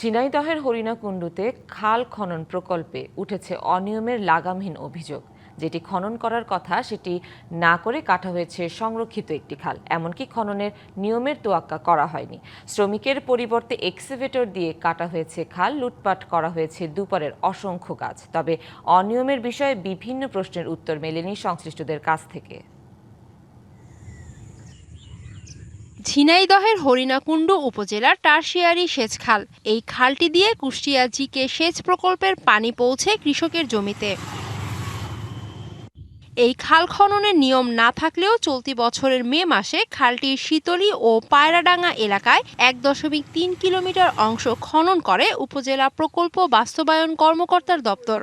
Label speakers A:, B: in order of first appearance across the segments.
A: ঝিনাইদহের হরিণাকুণ্ডুতে খাল খনন প্রকল্পে উঠেছে অনিয়মের লাগামহীন অভিযোগ। যেটি খনন করার কথা সেটি না করে কাটা হয়েছে সংরক্ষিত একটি খাল। এমনকি খননের নিয়মের তোয়াক্কা করা হয়নি। শ্রমিকের পরিবর্তে এক্সিভেটর দিয়ে কাটা হয়েছে খাল, লুটপাট করা হয়েছে দুপারের অসংখ্য গাছ। তবে অনিয়মের বিষয়ে বিভিন্ন প্রশ্নের উত্তর মেলেনি সংশ্লিষ্টদের কাছ থেকে।
B: ঝিনাইদহের হরিণাকুণ্ডু উপজেলার টারশিয়ারি সেচ খাল। এই খালটি দিয়ে কুষ্টিয়া জিকে সেচ প্রকল্পের পানি পৌঁছে কৃষকের জমিতে। এই খাল খননের নিয়ম না থাকলেও চলতি বছরের মে মাসে খালটির শীতলী ও পায়রাডাঙ্গা এলাকায় ১.৩ কিলোমিটার অংশ খনন করে উপজেলা প্রকল্প বাস্তবায়ন কর্মকর্তার দপ্তর।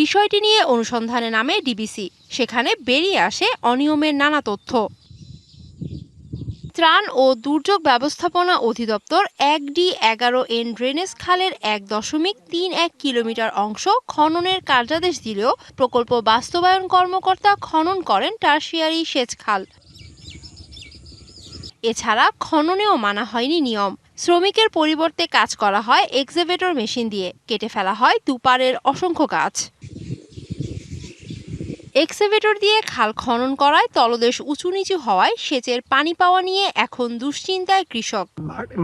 B: বিষয়টি নিয়ে অনুসন্ধানে নামে ডিবিসি। সেখানে বেরিয়ে আসে অনিয়মের নানা তথ্য। ত্রাণ ও দুর্যোগ ব্যবস্থাপনা অধিদপ্তর 1D11N ড্রেনেজ খালের ১.৩১ কিলোমিটার অংশ খননের কার্যাদেশ দিলেও প্রকল্প বাস্তবায়ন কর্মকর্তা খনন করেন টারশিয়ারি সেচ খাল। এছাড়া খননেও মানা হয়নি নিয়ম। শ্রমিকের পরিবর্তে কাজ করা হয় এক্সকেভেটর মেশিন দিয়ে, কেটে ফেলা হয় দুপারের অসংখ্য গাছ। এক্সকেভেটর দিয়ে খাল খনন করায় তলদেশ উঁচু নিচু হওয়ায় সেচের পানি পাওয়া নিয়ে এখন দুশ্চিন্তায় কৃষক।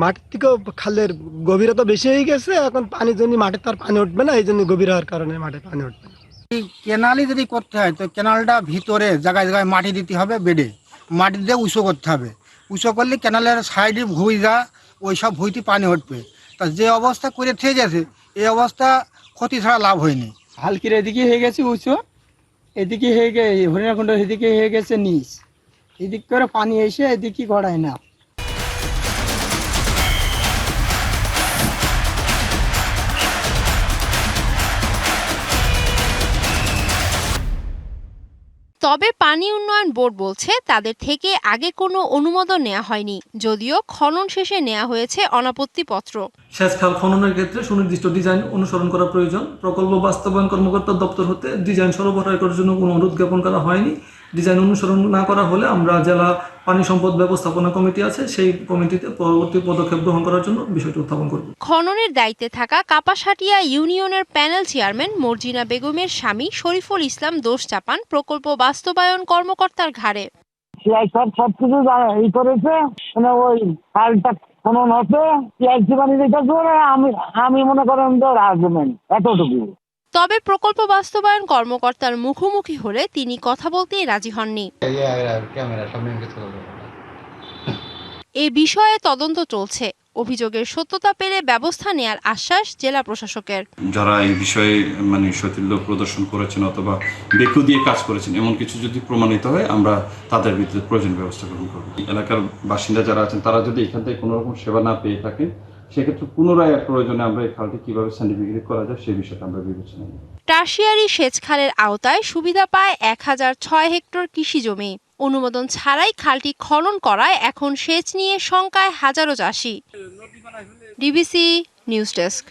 C: মাটির থেকে খালের গভীরতা বেশি হয়ে গেছে, এখন পানির জন্য মাঠে তার পানি উঠবে না, এই জন্য গভীর হওয়ার কারণে মাঠে পানি উঠবে না।
D: কেনালই যদি করতে হয় তো কেনালটা ভিতরে জায়গায় জায়গায় মাটি দিতে হবে, বেডে মাটি দিয়ে উঁচু করতে হবে। উঁচু করলে কেনালের সাইডে ভুঁইরা ওই সব ভুঁইতে পানি উঠবে। তা যে অবস্থা করে থেকে গেছে এই অবস্থা ক্ষতি ছাড়া লাভ হয়নি।
E: হালকির এদিকে হয়ে গেছে উঁচু, এদিকে হয়ে গেছে হরিণাকুণ্ডের এদিকে হয়ে গেছে নিচ, এদিক করে পানি এসে এদিকে গড়ায় না।
B: তবে পানি উন্নয়ন বোর্ড বলছে তাদের থেকে আগে কোনো অনুমোদন নেওয়া হয়নি, যদিও খনন শেষে নেওয়া হয়েছে অনাপত্তিপত্র।
F: সেচ খাল খননের ক্ষেত্রে সুনির্দিষ্ট ডিজাইন অনুসরণ করা প্রয়োজন। প্রকল্প বাস্তবায়ন কর্মকর্তার দপ্তর হতে ডিজাইন সরবরাহ করার জন্য কোনো অনুরোধ জ্ঞাপন করা হয়নি। ডিজাইন অনুসরণ না করা হলে আমরা জেলা পানি সম্পদ ব্যবস্থাপনা কমিটি আছে, সেই কমিটিতে পরবর্তী পদক্ষেপ গ্রহণ করার জন্য বিষয়টি উত্থাপন করব।
B: খননের দায়িত্বে থাকা কাপাসহাটিয়া ইউনিয়নের প্যানেল চেয়ারম্যান মর্জিনা বেগমের স্বামী শরীফুল ইসলাম দোষ চাপান প্রকল্প বাস্তবায়ন কর্মকর্তার ঘাড়ে।
G: সবকিছু এই করেছে, ওই খালটা খনন হচ্ছে, আমি মনে করেন আর্গুমেন্ট এতটুকু।
B: তবে প্রকল্প বাস্তবায়ন কর্মকর্তার মুখোমুখি হলে তিনি কথা বলতে রাজি হননি। এ বিষয়ে তদন্ত চলছে। অভিযোগের সত্যতা পেলে ব্যবস্থা নেয়ার আশ্বাস জেলা প্রশাসকের।
H: যারা এই বিষয়ে শৈথিল্য প্রদর্শন করেছেন অথবা বেকু দিয়ে কাজ করেছেন এমন কিছু যদি প্রমাণিত হয় আমরা তাদের বিরুদ্ধে প্রয়োজনীয় ব্যবস্থা গ্রহণ করব। এলাকার বাসিন্দা যারা আছেন তারা যদি এখান থেকে কোনো রকম সেবা না পেয়ে থাকেন সেক্ষেত্রে পুনরায় প্রয়োজনে আমরা এই খালটি কিভাবে সার্টিফিকেট করা যায় সেই বিষয়টা আমরা বিবেচনা নেব।
B: টারশিয়ারি সেচ খালের আওতায় সুবিধা পায় 1006 হেক্টর কৃষি জমি। অনুমোদন ছাড়াই খালটি খনন করায় এখন সেচ নিয়ে শঙ্কায় হাজারো চাষি। DBC news desk.